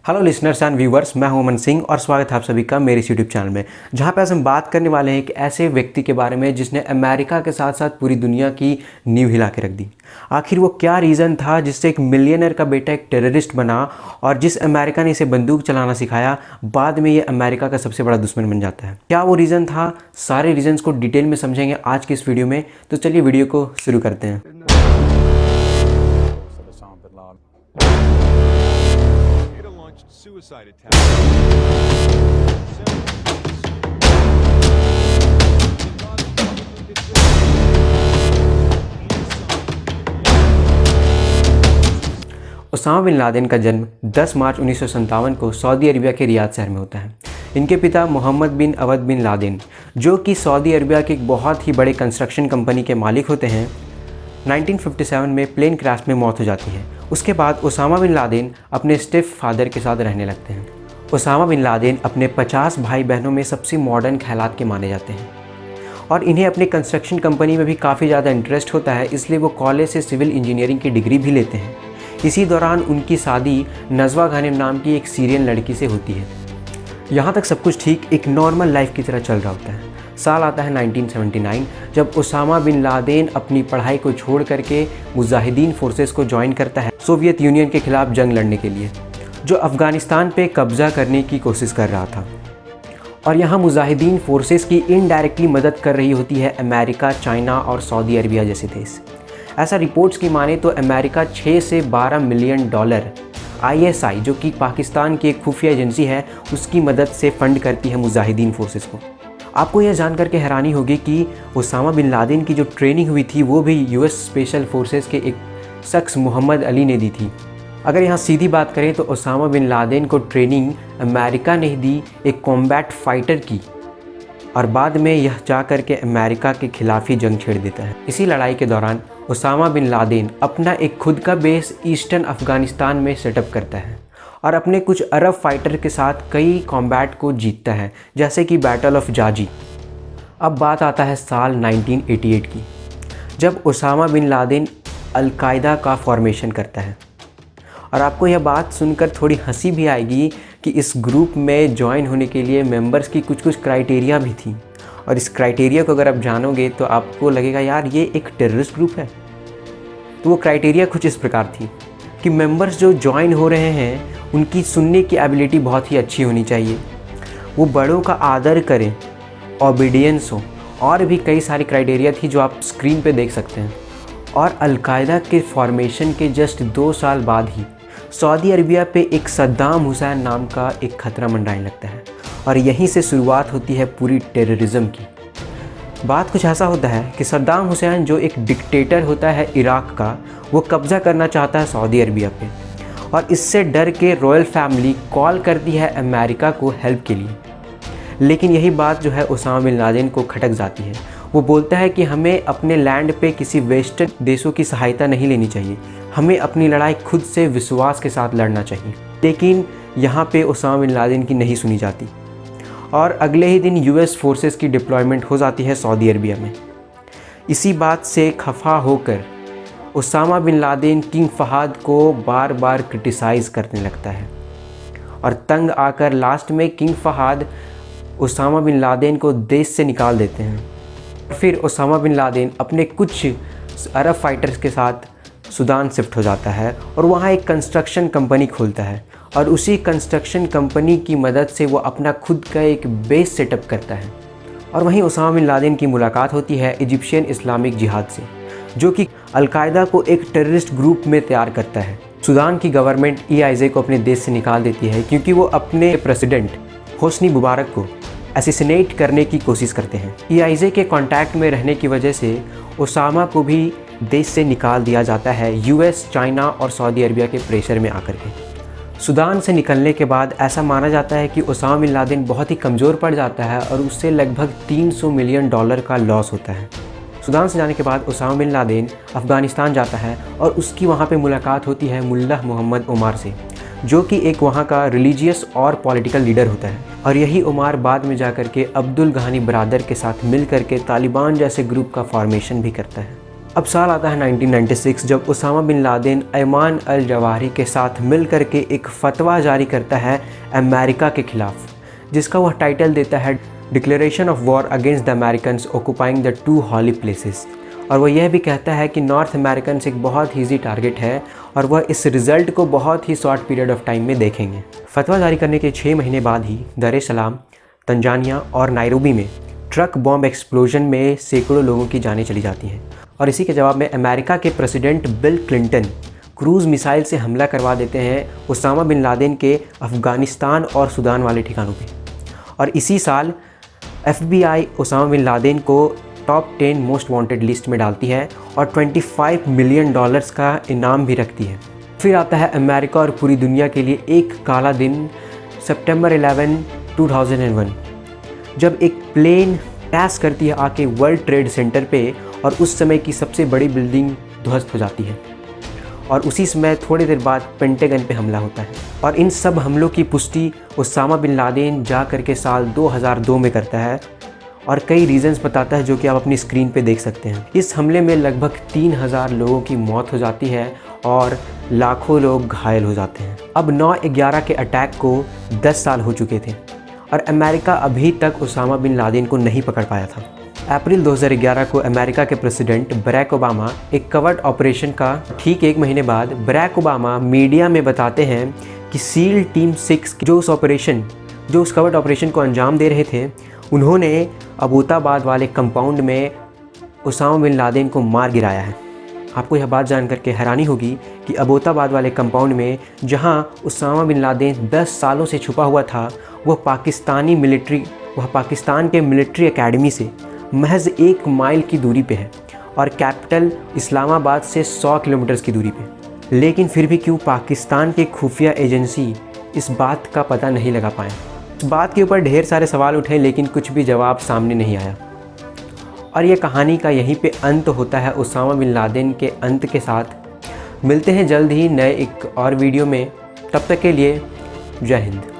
Hello listeners and viewers, मैं हूं अमन सिंह और स्वागत है आप सभी का मेरे इस यूट्यूब चैनल में, जहां पे आज हम बात करने वाले हैं एक ऐसे व्यक्ति के बारे में जिसने अमेरिका के साथ साथ पूरी दुनिया की नींव हिला के रख दी। आखिर वो क्या रीज़न था जिससे एक मिलियनर का बेटा एक टेररिस्ट बना और जिस अमेरिका ने इसे बंदूक चलाना सिखाया, बाद में ये अमेरिका का सबसे बड़ा दुश्मन बन जाता है। क्या वो रीज़न था? सारे रीजन्स को डिटेल में समझेंगे आज की इस वीडियो में। तो चलिए वीडियो को शुरू करते हैं। Suicide attack. Osama bin Laden का जन्म 10 मार्च 1957 को सऊदी अरबिया के रियाद शहर में होता है। इनके पिता मोहम्मद बिन अवद बिन लादेन, जो कि सऊदी अरबिया के एक बहुत ही बड़े कंस्ट्रक्शन कंपनी के मालिक होते हैं, 1957 में प्लेन क्रैश में मौत हो जाती है। उसके बाद ओसामा बिन लादेन अपने स्टेप फादर के साथ रहने लगते हैं। ओसामा बिन लादेन अपने 50 भाई बहनों में सबसे मॉडर्न ख्यालात के माने जाते हैं और इन्हें अपनी कंस्ट्रक्शन कंपनी में भी काफ़ी ज़्यादा इंटरेस्ट होता है, इसलिए वो कॉलेज से सिविल इंजीनियरिंग की डिग्री भी लेते हैं। इसी दौरान उनकी शादी नजवा गनीम नाम की एक सीरियन लड़की से होती है। यहाँ तक सब कुछ ठीक एक नॉर्मल लाइफ की तरह चल रहा होता है। साल आता है 1979, जब ओसामा बिन लादेन अपनी पढ़ाई को छोड़ करके मुजाहिदीन फोर्सेस को ज्वाइन करता है सोवियत यूनियन के खिलाफ जंग लड़ने के लिए, जो अफ़गानिस्तान पे कब्ज़ा करने की कोशिश कर रहा था। और यहाँ मुजाहिदीन फोर्सेस की इनडायरेक्टली मदद कर रही होती है अमेरिका, चाइना और सऊदी अरबिया जैसे देश। ऐसा रिपोर्ट्स की माने तो अमेरिका 6 से 12 मिलियन डॉलर ISI, जो कि पाकिस्तान की एक खुफिया एजेंसी है, उसकी मदद से फंड करती है मुजाहिदीन फोर्सेस को। आपको यह जानकर के हैरानी होगी कि ओसामा बिन लादेन की जो ट्रेनिंग हुई थी वो भी US स्पेशल फोर्सेस के एक शख्स मोहम्मद अली ने दी थी। अगर यहाँ सीधी बात करें तो ओसामा बिन लादेन को ट्रेनिंग अमेरिका ने दी एक कॉम्बैट फाइटर की, और बाद में यह जा कर के अमेरिका के खिलाफ ही जंग छेड़ देता है। इसी लड़ाई के दौरान ओसामा बिन लादेन अपना एक खुद का बेस ईस्टर्न अफ़गानिस्तान में सेटअप करता है और अपने कुछ अरब फाइटर के साथ कई कॉम्बैट को जीतता है, जैसे कि बैटल ऑफ जाजी। अब बात आता है साल 1988 की, जब ओसामा बिन लादेन अल-कायदा का फॉर्मेशन करता है। और आपको यह बात सुनकर थोड़ी हंसी भी आएगी कि इस ग्रुप में ज्वाइन होने के लिए मेंबर्स की कुछ क्राइटेरिया भी थी, और इस क्राइटेरिया को अगर आप जानोगे तो आपको लगेगा यार ये एक टेररिस्ट ग्रुप है। तो वो क्राइटेरिया कुछ इस प्रकार थी कि मेंबर्स जो ज्वाइन हो रहे हैं उनकी सुनने की एबिलिटी बहुत ही अच्छी होनी चाहिए, वो बड़ों का आदर करें, ओबीडियंस हो, और भी कई सारी क्राइटेरिया थी जो आप स्क्रीन पे देख सकते हैं। और अल-कायदा के फॉर्मेशन के जस्ट 2 साल बाद ही सऊदी अरबिया पे एक सद्दाम हुसैन नाम का एक खतरा मंडराने लगता है, और यहीं से शुरुआत होती है पूरी टेररिज्म की। बात कुछ ऐसा होता है कि सद्दाम हुसैन, जो एक डिक्टेटर होता है इराक़ का, वो कब्ज़ा करना चाहता है सऊदी अरबिया पे, और इससे डर के रॉयल फैमिली कॉल करती है अमेरिका को हेल्प के लिए। लेकिन यही बात जो है ओसामा बिन लादेन को खटक जाती है। वो बोलता है कि हमें अपने लैंड पे किसी वेस्टर्न देशों की सहायता नहीं लेनी चाहिए, हमें अपनी लड़ाई खुद से विश्वास के साथ लड़ना चाहिए। लेकिन यहाँ पे ओसामा बिन लादेन की नहीं सुनी जाती, और अगले ही दिन US फोर्सेस की डिप्लॉयमेंट हो जाती है सऊदी अरबिया में। इसी बात से खफा होकर Osama bin Laden King Fahd को बार बार क्रिटिसाइज़ करने लगता है, और तंग आकर लास्ट में King Fahd Osama bin Laden को देश से निकाल देते हैं। फिर ओसामा बिन लादेन अपने कुछ अरब फाइटर्स के साथ सूडान शिफ्ट हो जाता है और वहाँ एक कंस्ट्रक्शन कंपनी खोलता है, और उसी कंस्ट्रक्शन कंपनी की मदद से वो अपना खुद का एक बेस सेटअप करता है। और वहीं ओसामा बिन लादेन की मुलाकात होती है इजिप्शियन इस्लामिक जिहाद से, जो कि अल-कायदा को एक टेररिस्ट ग्रुप में तैयार करता है। सूडान की गवर्नमेंट EIJ को अपने देश से निकाल देती है क्योंकि वो अपने प्रेसिडेंट होस्नी मुबारक को असैसिनेट करने की कोशिश करते हैं। EIJ के कांटेक्ट में रहने की वजह से ओसामा को भी देश से निकाल दिया जाता है US, चाइना और सऊदी अरबिया के प्रेशर में आकर के। सूडान से निकलने के बाद ऐसा माना जाता है कि ओसामा बिन लादेन बहुत ही कमज़ोर पड़ जाता है और उससे लगभग 300 मिलियन डॉलर का लॉस होता है। सूडान से जाने के बाद ओसामा बिन लादेन अफ़गानिस्तान जाता है और उसकी वहाँ पे मुलाकात होती है मुल्ला मोहम्मद उमार से, जो कि एक वहाँ का रिलीजियस और पॉलिटिकल लीडर होता है। और यही उमार बाद में जाकर के अब्दुल गनी बरादर के साथ मिल कर के तालिबान जैसे ग्रुप का फॉर्मेशन भी करता है। अब साल आता है 1996, जब Usama bin Laden Ayman al Zawahiri के साथ मिल कर के एक फतवा जारी करता है अमेरिका के ख़िलाफ़, जिसका वह टाइटल देता है declaration of war against the Americans occupying the 2 holy places. और वह यह भी कहता है कि नॉर्थ अमेरिकन्स एक बहुत ही ईजी टारगेट है और वह इस रिज़ल्ट को बहुत ही शॉर्ट पीरियड ऑफ टाइम में देखेंगे। फतवा जारी करने के 6 महीने बाद ही दर es सलाम, तंजानिया और नायरोबी में ट्रक बॉम्ब एक्सप्लोजन में सैकड़ों लोगों की जानें चली जाती हैं। और इसी के जवाब में अमेरिका के president Bill Clinton cruise missile से हमला करवा देते हैं उसामा बिन लादेन के अफ़गानिस्तान और सूडान वाले ठिकानों पे। और इसी साल FBI उसामा बिन लादेन को टॉप 10 मोस्ट वांटेड लिस्ट में डालती है और $25 मिलियन का इनाम भी रखती है। फिर आता है अमेरिका और पूरी दुनिया के लिए एक काला दिन, सितंबर 11, 2001, जब एक प्लेन क्रैश करती है आके वर्ल्ड ट्रेड सेंटर पे और उस समय की सबसे बड़ी बिल्डिंग ध्वस्त हो जाती है। और उसी समय थोड़ी देर बाद पेंटागन पे हमला होता है। और इन सब हमलों की पुष्टि उसामा बिन लादेन जा कर के साल 2002 में करता है और कई रीज़न्स बताता है जो कि आप अपनी स्क्रीन पे देख सकते हैं। इस हमले में लगभग 3000 लोगों की मौत हो जाती है और लाखों लोग घायल हो जाते हैं। अब 9/11 के अटैक को 10 साल हो चुके थे और अमेरिका अभी तक उसामा बिन लादेन को नहीं पकड़ पाया था। अप्रैल 2011 को अमेरिका के प्रेसिडेंट बराक ओबामा एक कवर्ट ऑपरेशन का ठीक 1 महीने बाद बराक ओबामा मीडिया में बताते हैं कि सील टीम 6 जो उस कवर्ट ऑपरेशन को अंजाम दे रहे थे, उन्होंने अबोताबाद वाले कंपाउंड में उसामा बिन लादेन को मार गिराया है। आपको यह बात जान करके हैरानी होगी कि अबोताबाद वाले कंपाउंड में जहां उसामा बिन लादेन 10 सालों से छुपा हुआ था, वह पाकिस्तान के मिलिट्री एकेडमी से महज 1 माइल की दूरी पे है और कैपिटल इस्लामाबाद से 100 किलोमीटर की दूरी पे। लेकिन फिर भी क्यों पाकिस्तान के खुफिया एजेंसी इस बात का पता नहीं लगा पाए। इस बात के ऊपर ढेर सारे सवाल उठे लेकिन कुछ भी जवाब सामने नहीं आया। और ये कहानी का यहीं पे अंत होता है उसामा बिन लादेन के अंत के साथ। मिलते हैं जल्द ही नए एक और वीडियो में, तब तक के लिए जय हिंद।